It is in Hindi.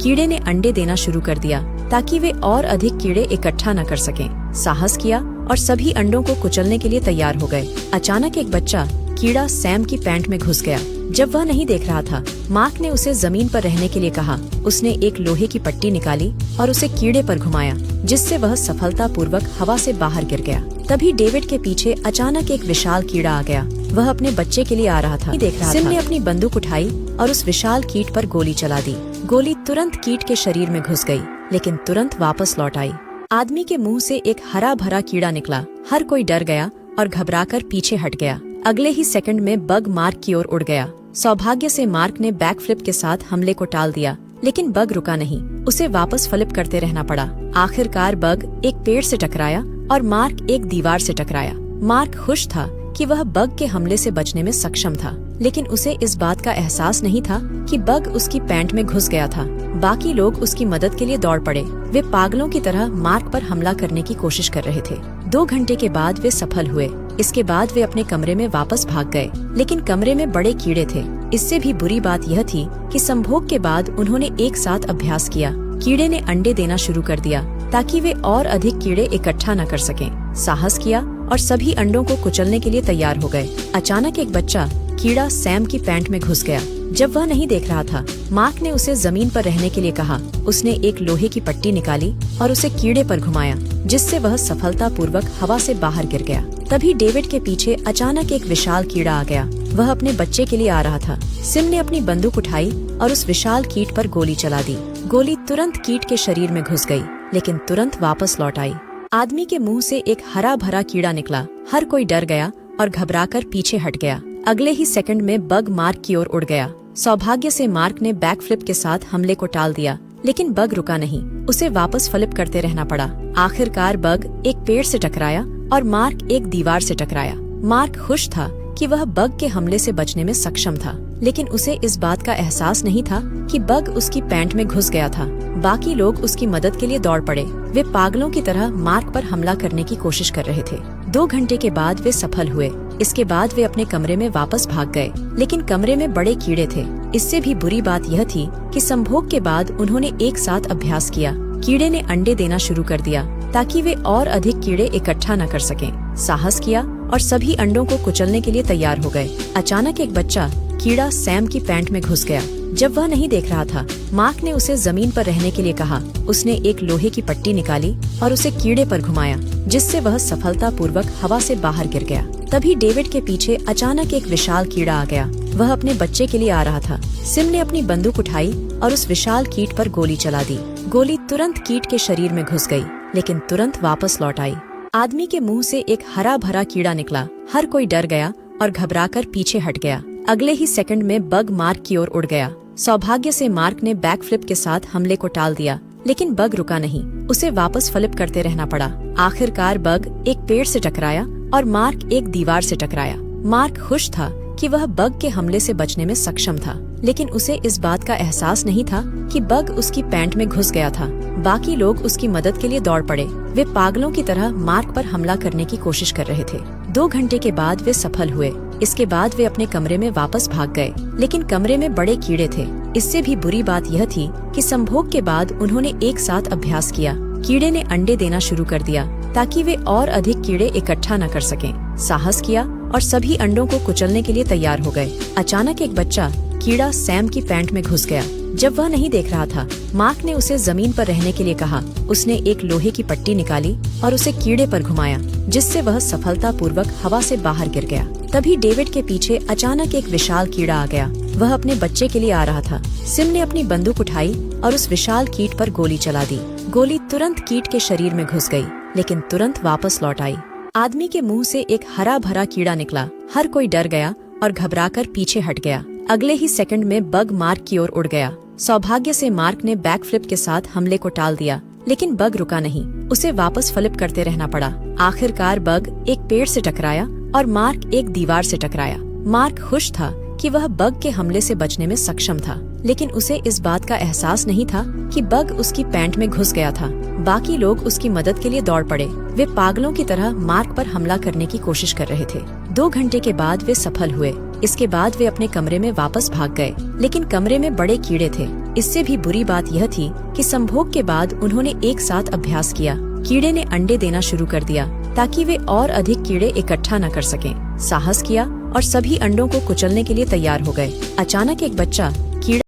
कीड़े ने अंडे देना शुरू कर दिया ताकि वे और अधिक कीड़े इकट्ठा न कर सकें। साहस किया और सभी अंडों को कुचलने के लिए तैयार हो गए। अचानक एक बच्चा कीड़ा सैम की पैंट में घुस गया। जब वह नहीं देख रहा था, मार्क ने उसे जमीन पर रहने के लिए कहा। उसने एक लोहे की पट्टी निकाली और उसे कीड़े पर घुमाया, जिससे वह सफलतापूर्वक हवा से बाहर गिर गया। तभी डेविड के पीछे अचानक एक विशाल कीड़ा आ गया। वह अपने बच्चे के लिए आ रहा था। सिम ने अपनी बंदूक उठाई और उस विशाल कीट पर गोली चला दी। गोली तुरंत कीट के शरीर में घुस गई, लेकिन तुरंत वापस लौट आई। आदमी के मुंह से एक हरा भरा कीड़ा निकला। हर कोई डर गया और घबराकर पीछे हट गया। अगले ही सेकंड में बग मार्क की ओर उड़ गया। सौभाग्य से मार्क ने बैक फ्लिप के साथ हमले को टाल दिया, लेकिन बग रुका नहीं। उसे वापस फ्लिप करते रहना पड़ा। आखिरकार बग एक पेड़ से टकराया और मार्क एक दीवार से टकराया। मार्क खुश था कि वह बग के हमले से बचने में सक्षम था, लेकिन उसे इस बात का एहसास नहीं था कि बग उसकी पैंट में घुस गया था। बाकी लोग उसकी मदद के लिए दौड़ पड़े। वे पागलों की तरह मार्क पर हमला करने की कोशिश कर रहे थे। 2 घंटे के बाद वे सफल हुए। इसके बाद वे अपने कमरे में वापस भाग गए, लेकिन कमरे में बड़े कीड़े थे। इससे भी बुरी बात यह थी कि संभोग के बाद उन्होंने एक साथ अभ्यास किया। कीड़े ने अंडे देना शुरू कर दिया ताकि वे और अधिक कीड़े इकट्ठा न कर सकें। साहस किया और सभी अंडों को कुचलने के लिए तैयार हो गए। अचानक एक बच्चा कीड़ा सैम की पैंट में घुस गया। जब वह नहीं देख रहा था, मार्क ने उसे जमीन पर रहने के लिए कहा। उसने एक लोहे की पट्टी निकाली और उसे कीड़े पर घुमाया, जिससे वह सफलतापूर्वक हवा से बाहर गिर गया। तभी डेविड के पीछे अचानक एक विशाल कीड़ा आ गया। वह अपने बच्चे के लिए आ रहा था। सिम ने अपनी बंदूक उठाई और उस विशाल कीट पर गोली चला दी। गोली तुरंत कीट के शरीर में घुस गई, लेकिन तुरंत वापस लौट आई। आदमी के मुंह से एक हरा भरा कीड़ा निकला। हर कोई डर गया और घबराकर पीछे हट गया। अगले ही सेकंड में बग मार्क की ओर उड़ गया। सौभाग्य से मार्क ने बैक फ्लिप के साथ हमले को टाल दिया, लेकिन बग रुका नहीं। उसे वापस फ्लिप करते रहना पड़ा। आखिरकार बग एक पेड़ से टकराया और मार्क एक दीवार से टकराया। मार्क खुश था कि वह बग के हमले से बचने में सक्षम था, लेकिन उसे इस बात का एहसास नहीं था कि बग उसकी पैंट में घुस गया था। बाकी लोग उसकी मदद के लिए दौड़ पड़े। वे पागलों की तरह मार्क पर हमला करने की कोशिश कर रहे थे। 2 घंटे के बाद वे सफल हुए। इसके बाद वे अपने कमरे में वापस भाग गए, लेकिन कमरे में बड़े कीड़े थे। इससे भी बुरी बात यह थी कि संभोग के बाद उन्होंने एक साथ अभ्यास किया। कीड़े ने अंडे देना शुरू कर दिया ताकि वे और अधिक कीड़े इकट्ठा न कर सकें। साहस किया और सभी अंडों को कुचलने के लिए तैयार हो गए। अचानक एक बच्चा कीड़ा सैम की पैंट में घुस गया। जब वह नहीं देख रहा था, मार्क ने उसे जमीन पर रहने के लिए कहा। उसने एक लोहे की पट्टी निकाली और उसे कीड़े पर घुमाया, जिससे वह सफलतापूर्वक हवा से बाहर गिर गया। तभी डेविड के पीछे अचानक एक विशाल कीड़ा आ गया। वह अपने बच्चे के लिए आ रहा था। सिम ने अपनी बंदूक उठाई और उस विशाल कीट पर गोली चला दी। गोली तुरंत कीट के शरीर में घुस गई, लेकिन तुरंत वापस लौट आई। आदमी के मुंह से एक हरा भरा कीड़ा निकला। हर कोई डर गया और घबराकर पीछे हट गया। अगले ही सेकंड में बग मार्क की ओर उड़ गया। सौभाग्य से मार्क ने बैक फ्लिप के साथ हमले को टाल दिया, लेकिन बग रुका नहीं। उसे वापस फ्लिप करते रहना पड़ा। आखिरकार बग एक पेड़ से टकराया और मार्क एक दीवार से टकराया। मार्क खुश था कि वह बग के हमले से बचने में सक्षम था, लेकिन उसे इस बात का एहसास नहीं था कि बग उसकी पैंट में घुस गया था। बाकी लोग उसकी मदद के लिए दौड़ पड़े। वे पागलों की तरह मार्क पर हमला करने की कोशिश कर रहे थे। 2 घंटे के बाद वे सफल हुए। इसके बाद वे अपने कमरे में वापस भाग गए, लेकिन कमरे में बड़े कीड़े थे। इससे भी बुरी बात यह थी कि संभोग के बाद उन्होंने एक साथ अभ्यास किया। कीड़े ने अंडे देना शुरू कर दिया ताकि वे और अधिक कीड़े इकट्ठा न कर सकें। साहस किया और सभी अंडों को कुचलने के लिए तैयार हो गए। अचानक एक बच्चा कीड़ा सैम की पैंट में घुस गया। जब वह नहीं देख रहा था, मार्क ने उसे जमीन पर रहने के लिए कहा। उसने एक लोहे की पट्टी निकाली और उसे कीड़े पर घुमाया, जिससे वह सफलतापूर्वक हवा से बाहर गिर गया। तभी डेविड के पीछे अचानक एक विशाल कीड़ा आ गया। वह अपने बच्चे के लिए आ रहा था। सिम ने अपनी बंदूक उठाई और उस विशाल कीट पर गोली चला दी। गोली तुरंत कीट के शरीर में घुस गई, लेकिन तुरंत वापस लौट आई। आदमी के मुंह से एक हरा भरा कीड़ा निकला। हर कोई डर गया और घबराकर पीछे हट गया। अगले ही सेकंड में बग मार्क की ओर उड़ गया। सौभाग्य से मार्क ने बैक फ्लिप के साथ हमले को टाल दिया, लेकिन बग रुका नहीं। उसे वापस फ्लिप करते रहना पड़ा। आखिरकार बग एक पेड़ से टकराया और मार्क एक दीवार से टकराया। मार्क खुश था कि वह बग के हमले से बचने में सक्षम था, लेकिन उसे इस बात का एहसास नहीं था कि बग उसकी पैंट में घुस गया था। बाकी लोग उसकी मदद के लिए दौड़ पड़े। वे पागलों की तरह मार्क पर हमला करने की कोशिश कर रहे थे। 2 घंटे के बाद वे सफल हुए। इसके बाद वे अपने कमरे में वापस भाग गए, लेकिन कमरे में बड़े कीड़े थे। इससे भी बुरी बात यह थी कि संभोग के बाद उन्होंने एक साथ अभ्यास किया। कीड़े ने अंडे देना शुरू कर दिया ताकि वे और अधिक कीड़े इकट्ठा न कर सकें। साहस किया और सभी अंडों को कुचलने के लिए तैयार हो गए। अचानक एक बच्चा कीड़ा